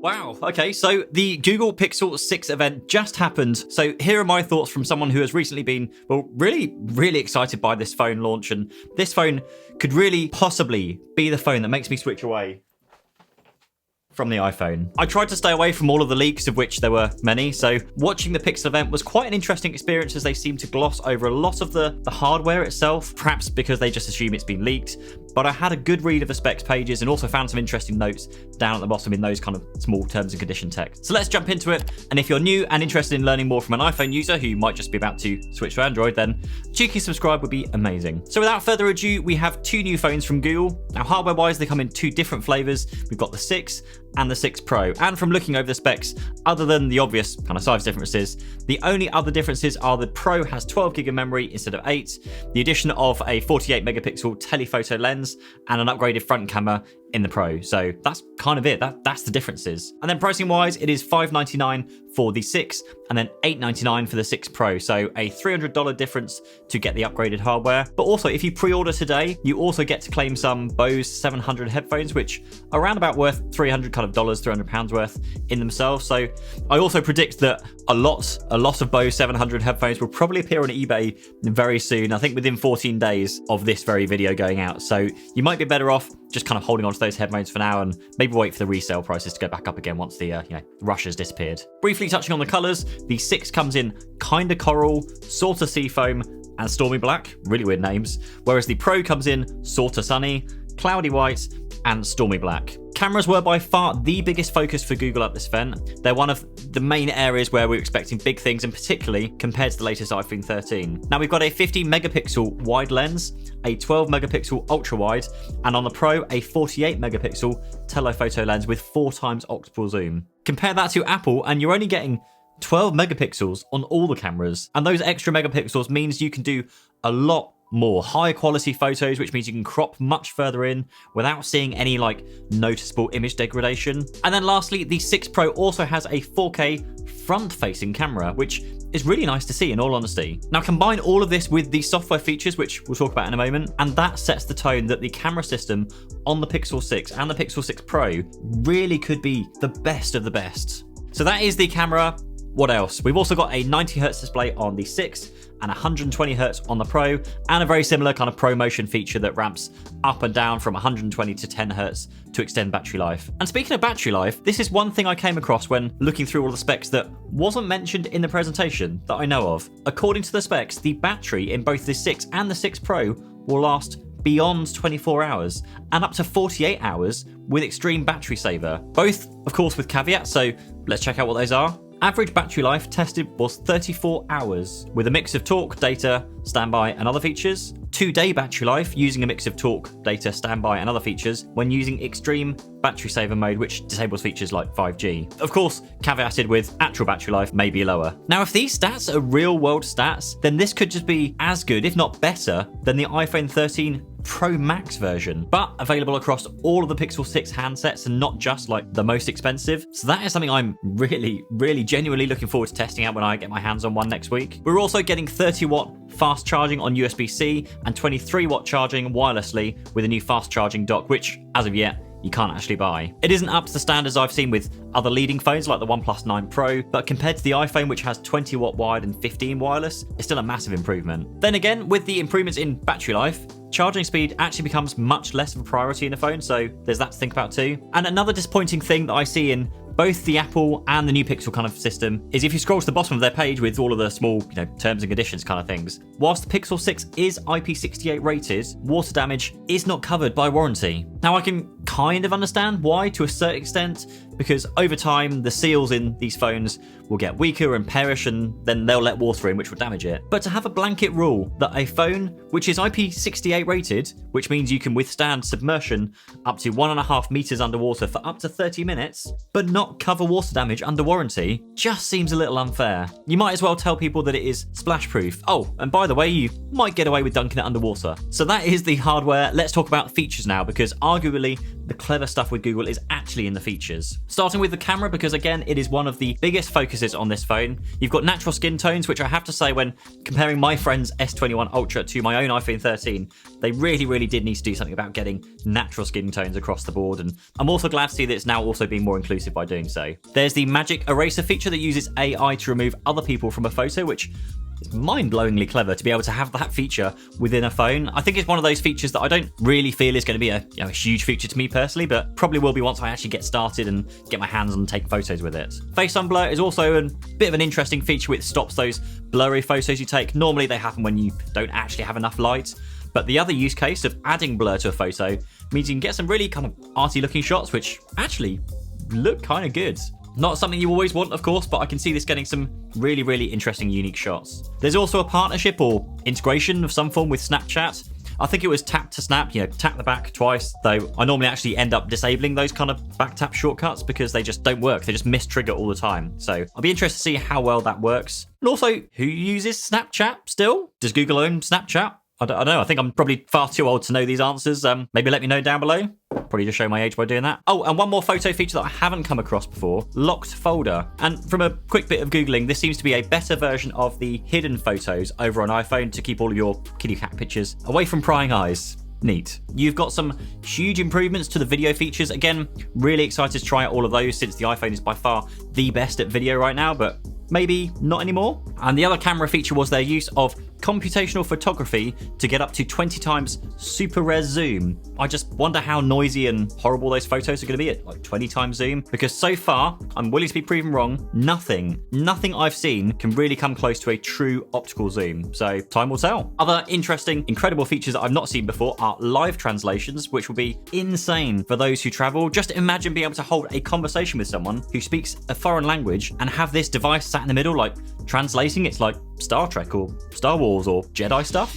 Wow, okay, so the Google Pixel 6 event just happened. So here are my thoughts from someone who has recently been, well, really excited by this phone launch. And this phone could really possibly be the phone that makes me switch away from the iPhone. I tried to stay away from all of the leaks, of which there were many, so watching the Pixel event was quite an interesting experience as they seem to gloss over a lot of the hardware itself, perhaps because they just assume it's been leaked. But I had a good read of the specs pages and also found some interesting notes down at the bottom in those kind of small terms and condition text. So let's jump into it. And if you're new and interested in learning more from an iPhone user who might just be about to switch to Android, then cheeky subscribe would be amazing. So without further ado, we have two new phones from Google. Now hardware-wise, they come in two different flavors. We've got the 6 and the 6 Pro. And from looking over the specs, other than the obvious kind of size differences, the only other differences are the Pro has 12 gig of memory instead of 8, the addition of a 48 megapixel telephoto lens, and an upgraded front camera in the Pro. So that's kind of it. That's the differences. And then pricing wise, it is $599 for the 6 and then $899 for the 6 Pro. So a $300 difference to get the upgraded hardware. But also if you pre-order today, you also get to claim some Bose 700 headphones, which are around about worth £300 worth in themselves. So I also predict that a lot of Bose 700 headphones will probably appear on eBay very soon. I think within 14 days of this very video going out. So you might be better off just kind of holding on to those headphones for now and maybe wait for the resale prices to go back up again once the rush has disappeared. Briefly touching on the colors, the 6 comes in kinda coral, sorta seafoam, and stormy black, really weird names, whereas the Pro comes in sorta sunny, cloudy white, and stormy black. Cameras were by far the biggest focus for Google at this event. They're one of the main areas where we're expecting big things, and particularly compared to the latest iPhone 13. Now we've got a 50 megapixel wide lens, a 12 megapixel ultra wide, and on the Pro, a 48 megapixel telephoto lens with 4 times optical zoom. Compare that to Apple, and you're only getting 12 megapixels on all the cameras. And those extra megapixels means you can do a lot more high quality photos, which means you can crop much further in without seeing any noticeable image degradation. And then lastly, the 6 Pro also has a 4K front facing camera, which is really nice to see in all honesty. Now combine all of this with the software features, which we'll talk about in a moment, and that sets the tone that the camera system on the Pixel 6 and the Pixel 6 Pro really could be the best of the best. So that is the camera. What else? We've also got a 90Hz display on the 6 and 120Hz on the Pro, and a very similar kind of ProMotion feature that ramps up and down from 120 to 10Hz to extend battery life. And speaking of battery life, this is one thing I came across when looking through all the specs that wasn't mentioned in the presentation that I know of. According to the specs, the battery in both the 6 and the 6 Pro will last beyond 24 hours and up to 48 hours with extreme battery saver. Both, of course, with caveats, so let's check out what those are. Average battery life tested was 34 hours, with a mix of talk, data, standby, and other features. 2-day battery life using a mix of talk, data, standby, and other features when using extreme battery saver mode, which disables features like 5G. Of course, caveated with actual battery life may be lower. Now, if these stats are real world stats, then this could just be as good, if not better, than the iPhone 13 Pro Max version, but available across all of the Pixel 6 handsets and not just the most expensive. So that is something I'm really genuinely looking forward to testing out when I get my hands on one next week. We're also getting 30-watt fast charging on USB-C and 23-watt charging wirelessly with a new fast charging dock, which as of yet you can't actually buy. It isn't up to the standards I've seen with other leading phones like the OnePlus 9 Pro, but compared to the iPhone, which has 20-watt wide and 15 wireless, it's still a massive improvement. Then again, with the improvements in battery life, charging speed actually becomes much less of a priority in the phone, so there's that to think about too. And another disappointing thing that I see in both the Apple and the new Pixel kind of system is if you scroll to the bottom of their page with all of the small, terms and conditions kind of things. Whilst the Pixel 6 is IP68 rated, water damage is not covered by warranty. Now I can kind of understand why to a certain extent, because over time the seals in these phones will get weaker and perish, and then they'll let water in, which will damage it. But to have a blanket rule that a phone which is IP68 rated, which means you can withstand submersion up to 1.5 meters underwater for up to 30 minutes, but not cover water damage under warranty, just seems a little unfair. You might as well tell people that it is splash proof. Oh, and by the way, you might get away with dunking it underwater. So that is the hardware. Let's talk about features now, because arguably the clever stuff with Google is actually in the features. Starting with the camera, because again, it is one of the biggest focuses on this phone. You've got natural skin tones, which I have to say, when comparing my friend's S21 Ultra to my own iPhone 13, they really did need to do something about getting natural skin tones across the board, and I'm also glad to see that it's now also being more inclusive by doing so. There's the magic eraser feature that uses AI to remove other people from a photo, which it's mind-blowingly clever to be able to have that feature within a phone. I think it's one of those features that I don't really feel is going to be a huge feature to me personally, but probably will be once I actually get started and get my hands on taking photos with it. Face Unblur is also a bit of an interesting feature which stops those blurry photos you take. Normally they happen when you don't actually have enough light, but the other use case of adding blur to a photo means you can get some really kind of arty looking shots which actually look kind of good. Not something you always want, of course, but I can see this getting some really interesting, unique shots. There's also a partnership or integration of some form with Snapchat. I think it was tap to snap, tap the back twice, though I normally actually end up disabling those kind of back tap shortcuts because they just don't work. They just mistrigger all the time. So I'll be interested to see how well that works. And also, who uses Snapchat still? Does Google own Snapchat? I don't know. I think I'm probably far too old to know these answers. Maybe let me know down below. Probably just show my age by doing that. Oh, and one more photo feature that I haven't come across before, locked folder. And from a quick bit of Googling, this seems to be a better version of the hidden photos over on iPhone to keep all of your kitty cat pictures away from prying eyes. Neat. You've got some huge improvements to the video features. Again, really excited to try out all of those since the iPhone is by far the best at video right now, but maybe not anymore. And the other camera feature was their use of computational photography to get up to 20 times super res zoom. I just wonder how noisy and horrible those photos are going to be at like 20 times zoom, because so far, I'm willing to be proven wrong, nothing I've seen can really come close to a true optical zoom. So time will tell. Other interesting, incredible features that I've not seen before are live translations, which will be insane for those who travel. Just imagine being able to hold a conversation with someone who speaks a foreign language and have this device sat in the middle, like translating. It's like Star Trek or Star Wars or Jedi stuff.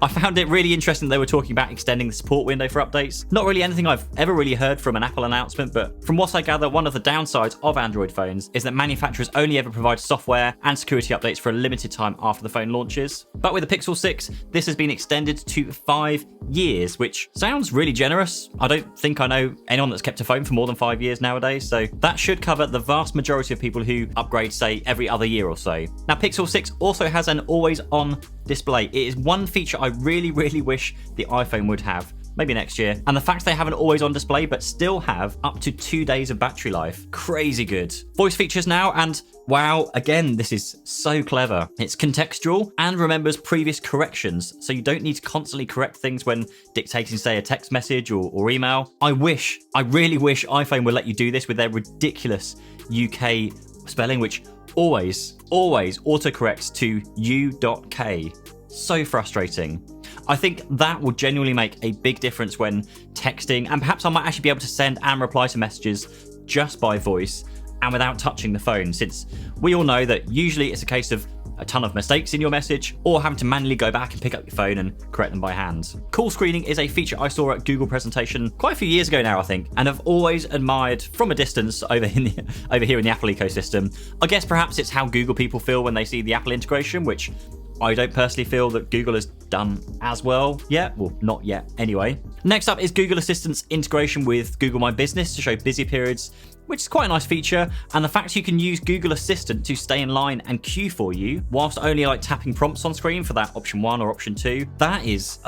I found it really interesting they were talking about extending the support window for updates. Not really anything I've ever really heard from an Apple announcement, but from what I gather, one of the downsides of Android phones is that manufacturers only ever provide software and security updates for a limited time after the phone launches. But with the Pixel 6, this has been extended to 5 years, which sounds really generous. I don't think I know anyone that's kept a phone for more than 5 years nowadays, so that should cover the vast majority of people who upgrade, say, every other year or so. Now, Pixel 6 also has an always-on display. It is one feature I really wish the iPhone would have, maybe next year. And the fact they have an always on display but still have up to 2 days of battery life, crazy good. Voice features now, and wow, again, this is so clever. It's contextual and remembers previous corrections, so you don't need to constantly correct things when dictating, say, a text message or email. I really wish iPhone would let you do this with their ridiculous UK spelling, which always autocorrects to U.K. So frustrating. I think that will genuinely make a big difference when texting, and perhaps I might actually be able to send and reply to messages just by voice and without touching the phone, since we all know that usually it's a case of a ton of mistakes in your message or having to manually go back and pick up your phone and correct them by hand. Call screening is a feature I saw at Google presentation quite a few years ago now, I think, and have always admired from a distance over here in the Apple ecosystem. I guess perhaps it's how Google people feel when they see the Apple integration, which I don't personally feel that Google has done as well yet. Well, not yet anyway. Next up is Google Assistant's integration with Google My Business to show busy periods, which is quite a nice feature. And the fact you can use Google Assistant to stay in line and queue for you whilst only like tapping prompts on screen for that option 1 or option 2, that is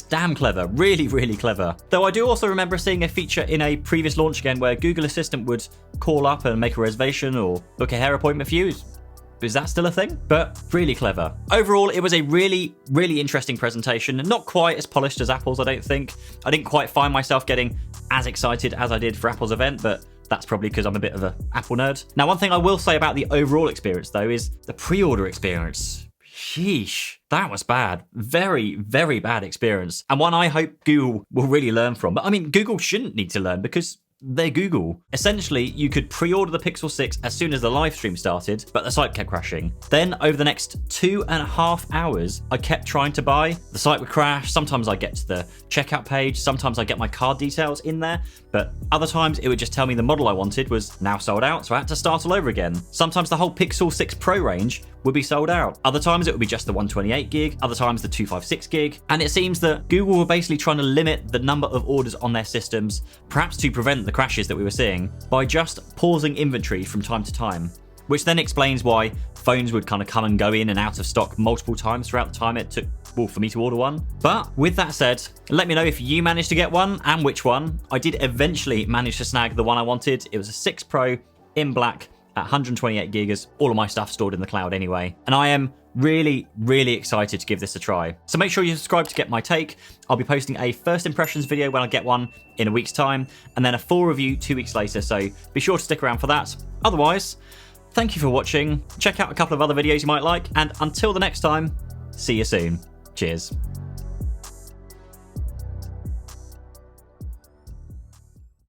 damn clever. Really clever. Though I do also remember seeing a feature in a previous launch again where Google Assistant would call up and make a reservation or book a hair appointment for you. Is that still a thing? But really clever. Overall, it was a really interesting presentation. Not quite as polished as Apple's, I don't think. I didn't quite find myself getting as excited as I did for Apple's event, but that's probably because I'm a bit of an Apple nerd. Now, one thing I will say about the overall experience, though, is the pre-order experience. Sheesh, that was bad. Very bad experience. And one I hope Google will really learn from. But I mean, Google shouldn't need to learn because they're Google. Essentially, you could pre-order the Pixel 6 as soon as the live stream started, but the site kept crashing. Then over the next 2.5 hours, I kept trying to buy. The site would crash. Sometimes I get to the checkout page. Sometimes I get my card details in there, but other times it would just tell me the model I wanted was now sold out, so I had to start all over again. Sometimes the whole Pixel 6 Pro range would be sold out. Other times it would be just the 128 gig, other times the 256 gig. And it seems that Google were basically trying to limit the number of orders on their systems, perhaps to prevent the crashes that we were seeing, by just pausing inventory from time to time. Which then explains why phones would kind of come and go in and out of stock multiple times throughout the time it took, well, for me to order one. But with that said, let me know if you managed to get one and which one. I did eventually manage to snag the one I wanted. It was a 6 Pro in black at 128 gigas, all of my stuff stored in the cloud anyway. And I am really, really excited to give this a try. So make sure you subscribe to get my take. I'll be posting a first impressions video when I get one in a week's time, and then a full review 2 weeks later, so be sure to stick around for that. Otherwise, thank you for watching. Check out a couple of other videos you might like, and until the next time, see you soon. Cheers.